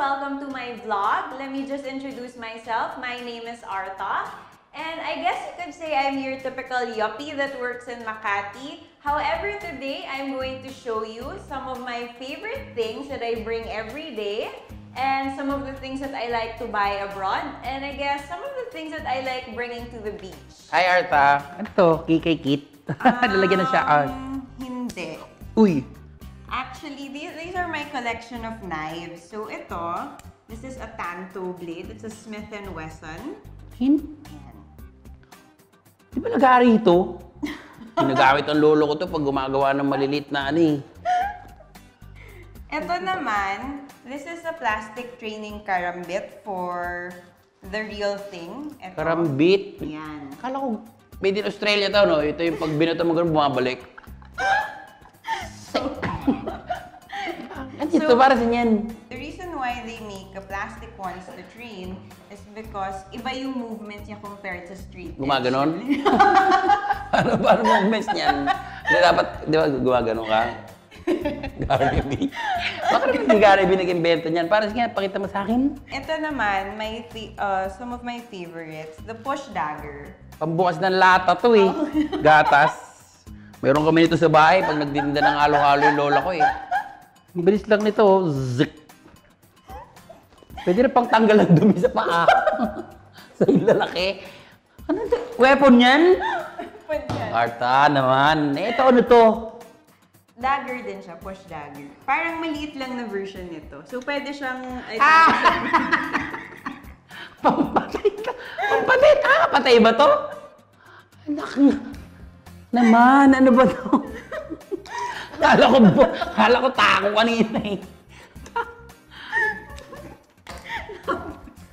welcome to my vlog. Let me just introduce myself. My name is Arta. And I guess you could say I'm your typical yuppie that works in Makati. However, today I'm going to show you some of my favorite things that I bring every day and some of the things that I like to buy abroad. And I guess some of the things that I like bringing to the beach. Hi, Arta. Ano to? Kikay Kit? Lalagyan na siya. Hindi. Uy! Actually, these are my collection of knives. So ito, this is a Tanto blade. It's a Smith & Wesson. Ayan. Di ba nag-aari ito? Ginagamit ang lolo ko to pag gumagawa ng malilit na ano eh. Ito naman, this is a plastic training karambit for the real thing. Ito. Karambit? Yan. Akala ko, made in Australia to, no? Ito yung pag binato mo ganun, bumabalik. Ano ito? Para sa niyan? The reason why they make a plastic ones to train is because iba yung movements niya compared sa street. Gumaganon? Paano movements niyan? Hindi dapat, di ba, gumaganon ka? Gary B. Bakit naman si Gary B nag-invento niyan? Para sige, pakita mo sa akin. Ito naman, some of my favorites. The push dagger. Pambukas ng lata to eh. Gatas. Meron kami nito sa bahay pag nagdinda ng halo-halo yung lola ko eh. Ang bilis lang nito, zik. Pwede na pang tanggal ang dumi sa paa. Sa lalaki. Ano ito? Weapon yan? Weapon yan. Arta naman. Eh, ito ano to? Dagger din siya, push dagger. Parang maliit lang na version nito. So, pwede siyang... Pampatay ka. Pampatay. Patay ba to? Anak na. Naman, ano ba to? Kala ko tako kanina eh.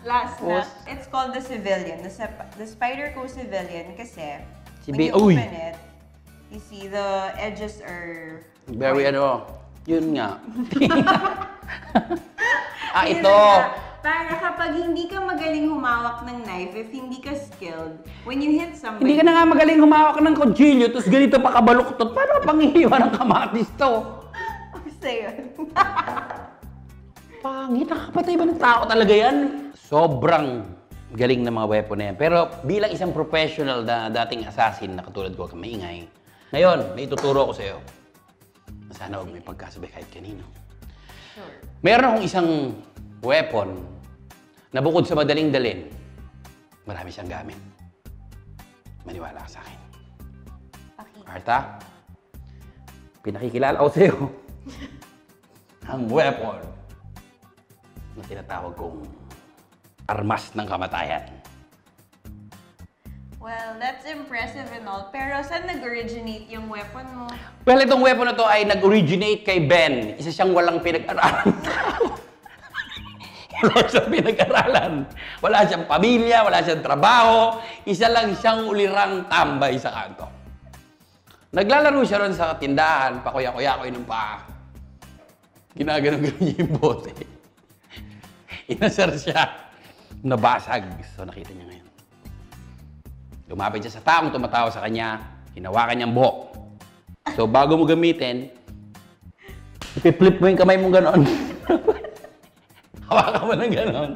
Last na. It's called the Civilian. The Spyderco Civilian kasi when you open it, you see the edges are... Very ano, yun nga. Ito. Para kapag hindi ka magaling humawak ng knife, if hindi ka skilled, when you hit somebody... Hindi ka na nga magaling humawak ng kutsilyo, tapos ganito pa kabaluktot. Paano panghihiwa ng kamatis to? Basta yun. Pangit, nakakapatay ba ng tao talaga yan? Sobrang galing na mga weapon na yan. Pero bilang isang professional na dating assassin na katulad ko, maingay, ngayon, may ituturo ko sa'yo. Sana huwag may pagkasabay kahit kanino. Sure. Meron akong isang weapon na bukod sa madaling dalhin, marami siyang gamit. Maniwala ka sa akin. Arta, pinakikilala ko sa'yo ang weapon na tinatawag kong armas ng kamatayan. Well, that's impressive and all. Pero saan nag-originate yung weapon mo? Well, itong weapon na to ay nag-originate kay Ben. Isa siyang walang pinag-aralan. Wala siyang pinag-aralan. Wala siyang pamilya, wala siyang trabaho. Isa lang siyang ulirang tambay sa kanto. Naglalaro siya ron sa tindahan, pakuya-kuya ko ng paa. Ginaganon-ganon niya yung bote. Inasar siya. Nabasag. So, nakita niya ngayon. Lumapit siya sa taong tumatawa sa kanya, hinawakan niyang buhok. So, bago mo gamitin, ipiflip mo yung kamay mong ganon. Hawakan mo ng ganon.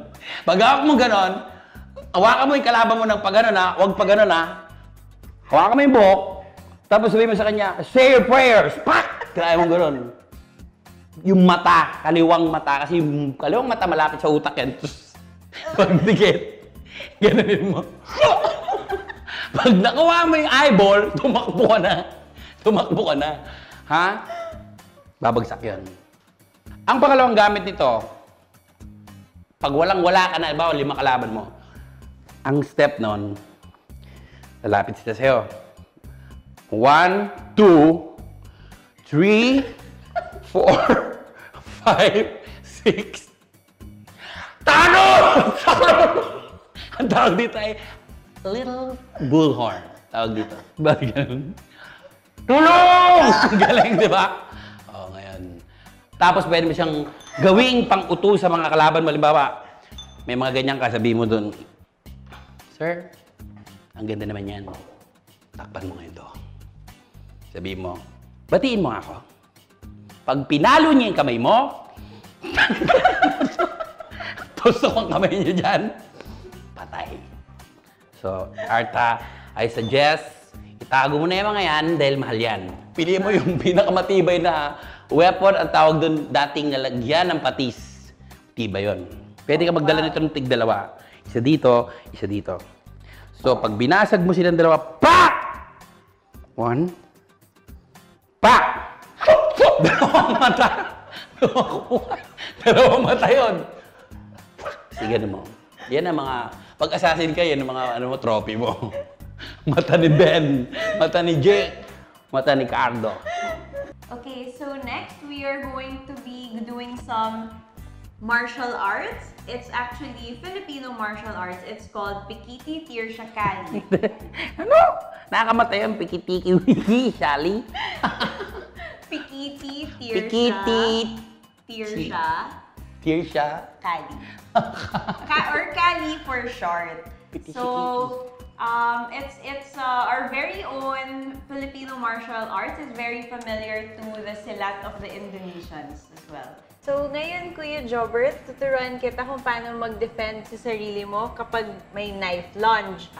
Pag hawak mo ganon, hawakan mo yung kalaban mo ng pag-ganon ha, huwag pag-ganon ha. Hawakan mo yung buhok, tapos sabihin mo sa kanya, say your prayers! Pak! Kaya mo ganon. Yung mata, kaliwang mata, kasi yung kaliwang mata malapit sa utak yan. Pag dikit, ganonin mo. Pag nakuha mo yung eyeball, tumakbo ka na. Tumakbo ka na. Ha? Babagsak yun. Ang pangalawang gamit nito, pag walang-wala ka na, bawa 5 kalaban mo, ang step nun, lalapit sila sa'yo. 1, 2, 3, 4, 5, 6. Tano! Ang tawag dito ay little bullhorn. Tawag dito. Bakit ganun? Tulong! Galing, di ba? O, ngayon. Tapos pwede mo siyang gawing pang-uto sa mga kalaban. Malimbawa, may mga ganyan ka, sabihin mo dun, Sir, ang ganda naman yan. Takpan mo ngayon to. Sabihin mo, batiin mo ako. Pag pinalo niya yung kamay mo, gusto kong kamay niyo dyan, patay. So, Arta, I suggest, itago mo na yung mga yan dahil mahal yan. Pili mo yung pinakamatibay na weapon, ang tawag doon dating nalagyan ng patis. Tiba yon. Pwede ka magdala nito ng tig-dalawa. Isa dito, isa dito. So, pag binasag mo silang dalawa, pak! 1. Pak! Dalawang mata. Dalawang mata yun. Sige mo. Yan ang mga, pag-assassin ka, yan ang mga trophy mo. Mata ni Ben, mata ni Jake, mata ni Cardo. Okay, so next we are going to be doing some martial arts. It's actually Filipino martial arts. It's called Pikiti Tirsha Kali. Ano? Nakamatay ang pikiti-wiki, Shali? Pikiti Pikiti Tirsha Tirsha Kali. Or Kali for short. So, it's our very own Filipino martial arts. Is very familiar to the silat of the Indonesians as well. So, ngayon, Kuya Jobert, tuturuan kita kung paano mag-defend sa sarili mo kapag may knife lunge.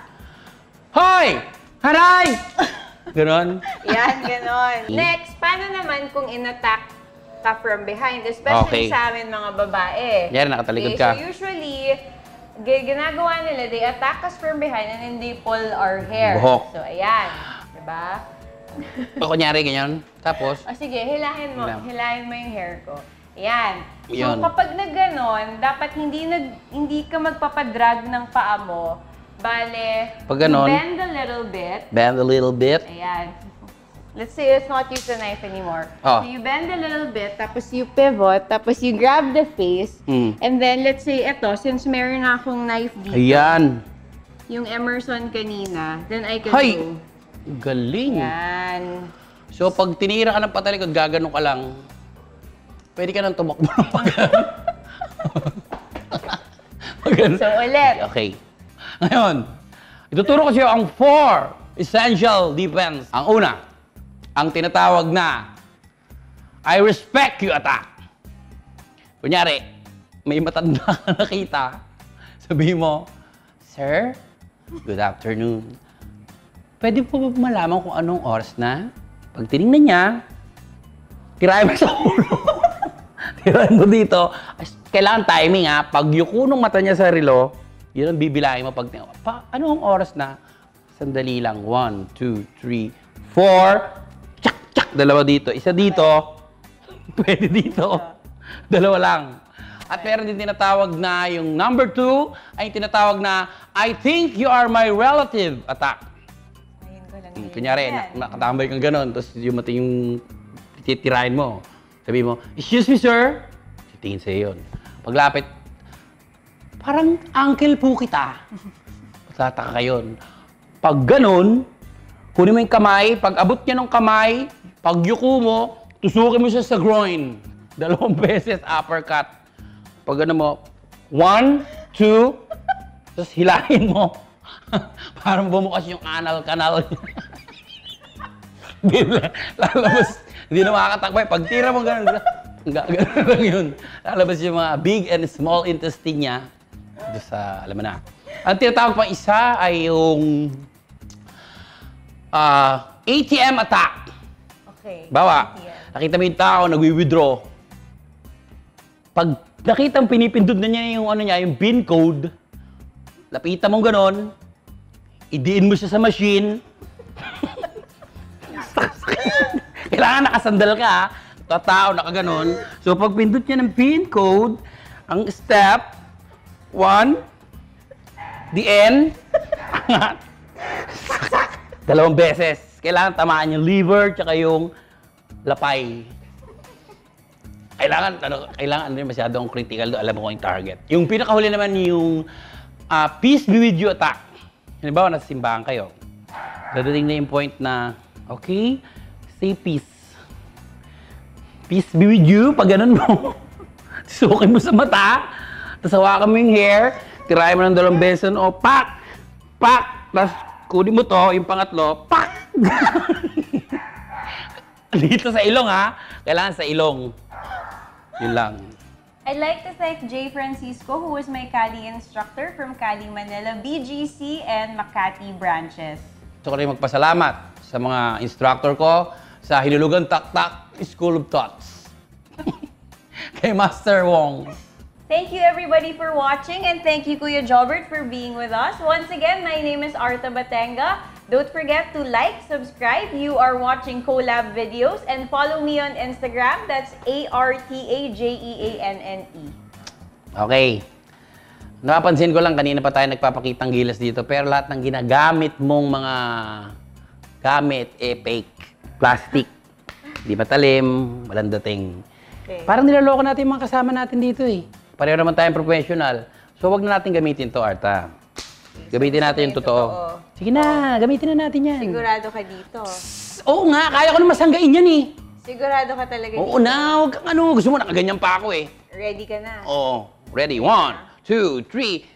Hoy! Haray! Ganon? Yan, ganon. Next, paano naman kung in-attack ka from behind? Especially sa amin mga babae. Yan, nakatalikod ka. So, usually, ginagawa nila, they attack us from behind and then they pull our hair. Buhok. So, ayan. Diba? O, kunyari, ganyan. Tapos? O sige, hilahin mo yung hair ko. Ayan. So, Yun. kapag nag-ganon, dapat hindi ka magpapadrag ng paa mo. Bale, Pag ganon, bend a little bit. Bend a little bit. Ayan. Let's say let's not use the knife anymore. Oh. So you bend a little bit, tapos you pivot, tapos you grab the face, and then let's say ito, since meron na akong knife dito, Ayan. yung Emerson kanina, then I can Hay! go. Galing. Yan. So, pag tinira ka ng patalikod, gaganon ka lang, pwede ka nang tumakbo ng pagano. So ulit. Okay. Ngayon, ituturo ko sa iyo ang 4 essential defense. Ang una, ang tinatawag na I respect you attack. Kunyari, may matanda ka nakita, sabihin mo, Sir, good afternoon. Pwede po ba malaman kung anong oras na? Pag tinignan niya, tirayan mo sa ulo. Tirayan mo dito. Kailangan timing ha. Pag yuko ng mata niya sa relo, yun ang bibilahin mo pag anong oras na? Sandali lang. 1, 2, 3, 4. Tsak, tsak. Dalawa dito. Isa dito. Pwede dito. Dalawa lang. At meron din tinatawag na yung number 2 ay tinatawag na I think you are my relative attack. Ayun ko lang. Kunyari, nakatambay kang ganon, tapos yung mati yung titirahin mo. Sabi mo, excuse me, sir. Titingin sa'yo yun. Paglapit, parang uncle po kita. Tataka ka yun. Pag ganon, kunin mo yung kamay, pag abot niya ng kamay, pag yuko mo, tusukin mo siya sa groin. 2 beses, uppercut. Pag ano mo, 1, 2, tapos hilahin mo. Parang bumukas yung anal canal. Lalabas, hindi na makakatakbay. Pag tira mo gano'n, gano'n lang yun. Lalabas yung mga big and small intestine niya. Doon sa, alam mo na. Ang tinatawag pang isa ay yung ATM attack. Okay. Bawa, nakita mo yung tao, nagwi-withdraw. Pag nakita mo pinipindot na niya yung ano niya, yung PIN code, lapitan mo gano'n, idiin mo siya sa machine. Kailangan nakasandal ka, tao, nakaganon. So, pag pindot niya ng PIN code, ang step, 1, the end, 2 beses. Kailangan tamaan yung liver, tsaka yung lapay. Kailangan ano masyadong critical doon, alam mo kung yung target. Yung pinakahuli naman yung peace be with you attack. Halimbawa, nasa simbahan kayo. Dadating na yung point na, okay, say peace. Peace be with you. Pag ganun mo, susukin mo sa mata, tapos hawakan mo yung hair, tirayan mo ng 2 beses, o pak! Pak! Tapos kunin mo to, yung pangatlo, pak! Dito sa ilong ha, kailangan sa ilong. Yun lang. I'd like to thank Jay Francisco, who was my Cali instructor from Cali, Manila, BGC, and Makati branches. Gusto ko rin magpasalamat sa mga instructor ko sa Hinulugan Taktak School of Thoughts. Kay Master Wong. Thank you everybody for watching, and thank you Kuya Jobert for being with us. Once again, my name is Arta Batenga. Don't forget to like, subscribe. You are watching Collab videos, and follow me on Instagram. That's ARTAJEANNE. Okay. Napapansin ko lang, kanina pa tayo nagpapakitang gilas dito, pero lahat ng ginagamit mong mga gamit, fake, plastic. Di matalim, walang dating. Okay. Parang niloloko natin yung mga kasama natin dito eh. Pareho naman tayong professional. So, wag na natin gamitin to, Arta. Gamitin natin yung totoo. Sige na, gamitin na natin yan. Sigurado ka dito. Oo nga, kaya ko na masanggain yan eh. Sigurado ka talaga Oo dito. na, huwag kang ano. Gusto mo, nakaganyan pa ako eh. Ready ka na. Oo, ready. 1, 2, 3.